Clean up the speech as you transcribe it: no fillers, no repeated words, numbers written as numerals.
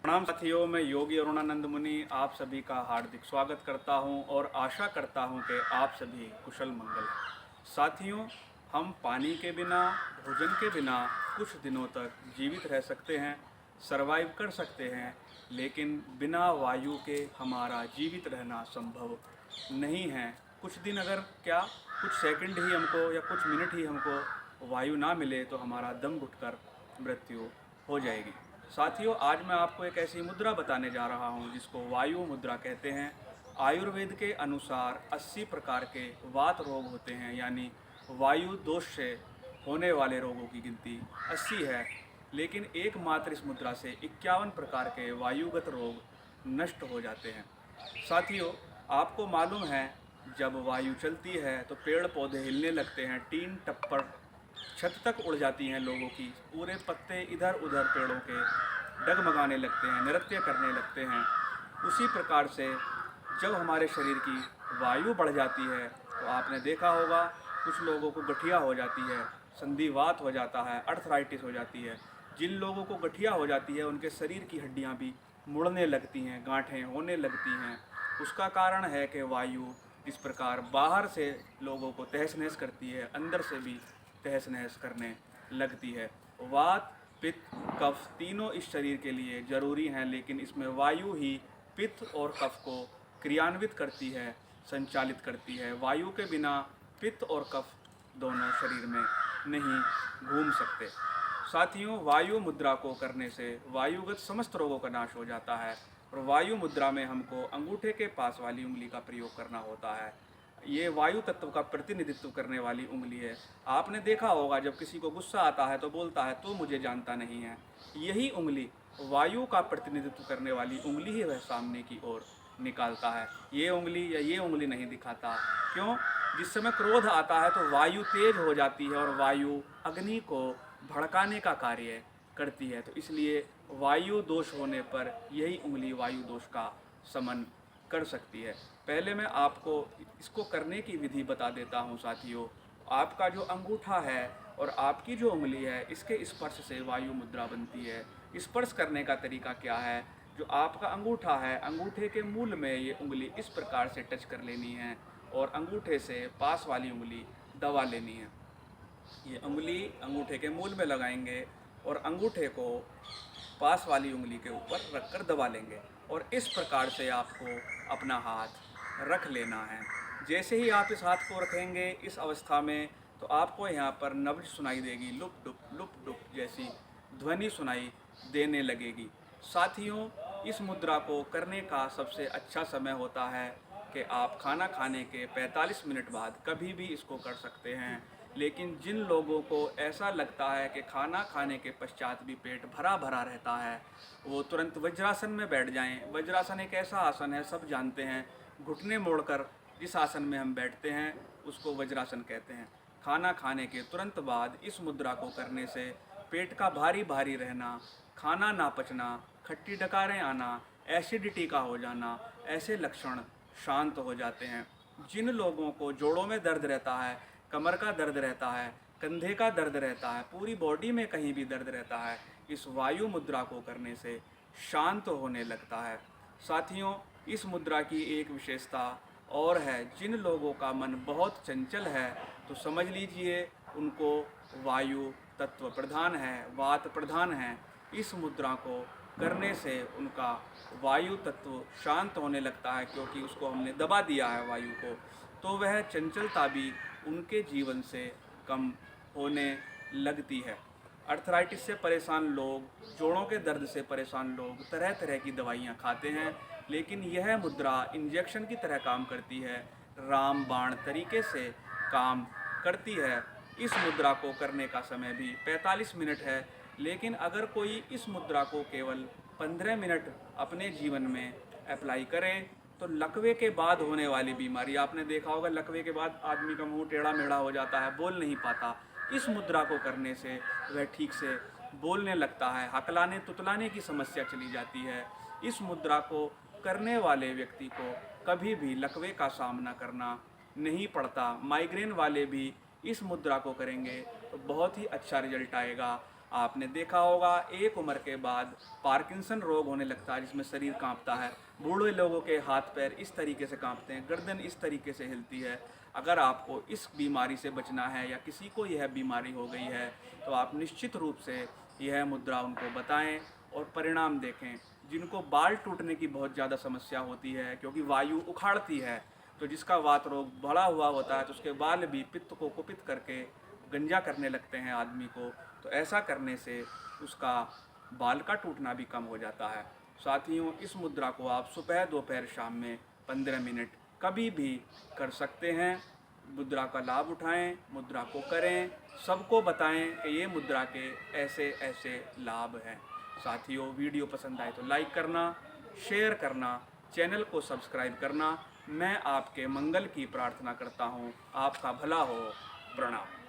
प्रणाम साथियों, मैं योगी अरुणानंद मुनि आप सभी का हार्दिक स्वागत करता हूं और आशा करता हूं कि आप सभी कुशल मंगल। साथियों, हम पानी के बिना, भोजन के बिना कुछ दिनों तक जीवित रह सकते हैं, सरवाइव कर सकते हैं, लेकिन बिना वायु के हमारा जीवित रहना संभव नहीं है। कुछ दिन अगर क्या कुछ सेकंड ही हमको या कुछ मिनट ही हमको वायु ना मिले तो हमारा दम घुटकर मृत्यु हो जाएगी। साथियों, आज मैं आपको एक ऐसी मुद्रा बताने जा रहा हूं जिसको वायु मुद्रा कहते हैं। आयुर्वेद के अनुसार 80 प्रकार के वात रोग होते हैं, यानी वायु दोष से होने वाले रोगों की गिनती 80 है, लेकिन एकमात्र इस मुद्रा से 51 प्रकार के वायुगत रोग नष्ट हो जाते हैं। साथियों, आपको मालूम है, जब वायु चलती है तो पेड़ पौधे हिलने लगते हैं, टीन टप्पर छत तक उड़ जाती हैं लोगों की, पूरे पत्ते इधर उधर पेड़ों के डगमगाने लगते हैं, नृत्य करने लगते हैं। उसी प्रकार से जब हमारे शरीर की वायु बढ़ जाती है तो आपने देखा होगा कुछ लोगों को गठिया हो जाती है, संधिवात हो जाता है, अर्थराइटिस हो जाती है। जिन लोगों को गठिया हो जाती है उनके शरीर की हड्डियां भी मुड़ने लगती हैं, गांठें होने लगती हैं। उसका कारण है कि वायु इस प्रकार बाहर से लोगों को तहस नहस करती है, अंदर से भी तहस नहस करने लगती है। वात, पित्त, कफ तीनों इस शरीर के लिए जरूरी हैं, लेकिन इसमें वायु ही पित्त और कफ को क्रियान्वित करती है, संचालित करती है। वायु के बिना पित्त और कफ दोनों शरीर में नहीं घूम सकते। साथियों, वायु मुद्रा को करने से वायुगत समस्त रोगों का नाश हो जाता है। और वायु मुद्रा में हमको अंगूठे के पास वाली उंगली का प्रयोग करना होता है। ये वायु तत्व का प्रतिनिधित्व करने वाली उंगली है। आपने देखा होगा जब किसी को गुस्सा आता है तो बोलता है तू मुझे जानता नहीं है। यही उंगली वायु का प्रतिनिधित्व करने वाली उंगली ही वह सामने की ओर निकालता है। ये उंगली या ये उंगली नहीं दिखाता। क्यों? जिस समय क्रोध आता है तो वायु तेज हो जाती है और वायु अग्नि को भड़काने का कार्य करती है। तो इसलिए वायु दोष होने पर यही उंगली वायु दोष का शमन कर सकती है। पहले मैं आपको इसको करने की विधि बता देता हूँ साथियों। आपका जो अंगूठा है और आपकी जो उंगली है, इसके स्पर्श से वायु मुद्रा बनती है। स्पर्श करने का तरीका क्या है? जो आपका अंगूठा है, अंगूठे के मूल में ये उंगली इस प्रकार से टच कर लेनी है और अंगूठे से पास वाली उंगली दबा लेनी है। ये उंगली अंगूठे के मूल में लगाएंगे और अंगूठे को पास वाली उंगली के ऊपर रखकर दबा लेंगे और इस प्रकार से आपको अपना हाथ रख लेना है। जैसे ही आप इस हाथ को रखेंगे इस अवस्था में, तो आपको यहाँ पर नब्ज सुनाई देगी, लुप डुप जैसी ध्वनि सुनाई देने लगेगी। साथियों, इस मुद्रा को करने का सबसे अच्छा समय होता है कि आप खाना खाने के 45 मिनट बाद कभी भी इसको कर सकते हैं। लेकिन जिन लोगों को ऐसा लगता है कि खाना खाने के पश्चात भी पेट भरा भरा रहता है, वो तुरंत वज्रासन में बैठ जाएं। वज्रासन एक ऐसा आसन है, सब जानते हैं, घुटने मोड़कर जिस आसन में हम बैठते हैं उसको वज्रासन कहते हैं। खाना खाने के तुरंत बाद इस मुद्रा को करने से पेट का भारी भारी रहना, खाना ना पचना, खट्टी डकारें आना, एसिडिटी का हो जाना, ऐसे लक्षण शांत हो जाते हैं। जिन लोगों को जोड़ों में दर्द रहता है, कमर का दर्द रहता है, कंधे का दर्द रहता है, पूरी बॉडी में कहीं भी दर्द रहता है, इस वायु मुद्रा को करने से शांत होने लगता है। साथियों, इस मुद्रा की एक विशेषता और है। जिन लोगों का मन बहुत चंचल है तो समझ लीजिए उनको वायु तत्व प्रधान है, वात प्रधान है। इस मुद्रा को करने से उनका वायु तत्व शांत होने लगता है, क्योंकि उसको हमने दबा दिया है वायु को। तो वह चंचलता भी उनके जीवन से कम होने लगती है। अर्थराइटिस से परेशान लोग, जोड़ों के दर्द से परेशान लोग तरह तरह की दवाइयाँ खाते हैं, लेकिन यह मुद्रा इंजेक्शन की तरह काम करती है, रामबाण तरीके से काम करती है। इस मुद्रा को करने का समय भी 45 मिनट है, लेकिन अगर कोई इस मुद्रा को केवल 15 मिनट अपने जीवन में अप्लाई करे तो लकवे के बाद होने वाली बीमारी, आपने देखा होगा लकवे के बाद आदमी का मुंह टेढ़ा मेढ़ा हो जाता है, बोल नहीं पाता, इस मुद्रा को करने से वह ठीक से बोलने लगता है। हकलाने तुतलाने की समस्या चली जाती है। इस मुद्रा को करने वाले व्यक्ति को कभी भी लकवे का सामना करना नहीं पड़ता। माइग्रेन वाले भी इस मुद्रा को करेंगे तो बहुत ही अच्छा रिजल्ट आएगा। आपने देखा होगा एक उम्र के बाद पार्किंसन रोग होने लगता है, जिसमें शरीर कांपता है। बूढ़े लोगों के हाथ पैर इस तरीके से कांपते हैं, गर्दन इस तरीके से हिलती है। अगर आपको इस बीमारी से बचना है या किसी को यह बीमारी हो गई है तो आप निश्चित रूप से यह मुद्रा उनको बताएं और परिणाम देखें। जिनको बाल टूटने की बहुत ज़्यादा समस्या होती है क्योंकि वायु उखाड़ती है, तो जिसका वात रोग बढ़ा हुआ होता है तो उसके बाल भी पित्त को कुपित करके गंजा करने लगते हैं आदमी को, तो ऐसा करने से उसका बाल का टूटना भी कम हो जाता है। साथियों, इस मुद्रा को आप सुबह दोपहर शाम में 15 मिनट कभी भी कर सकते हैं। मुद्रा का लाभ उठाएं, मुद्रा को करें, सबको बताएं कि ये मुद्रा के ऐसे ऐसे लाभ हैं। साथियों, वीडियो पसंद आए तो लाइक करना, शेयर करना, चैनल को सब्सक्राइब करना। मैं आपके मंगल की प्रार्थना करता हूँ। आपका भला हो। प्रणाम।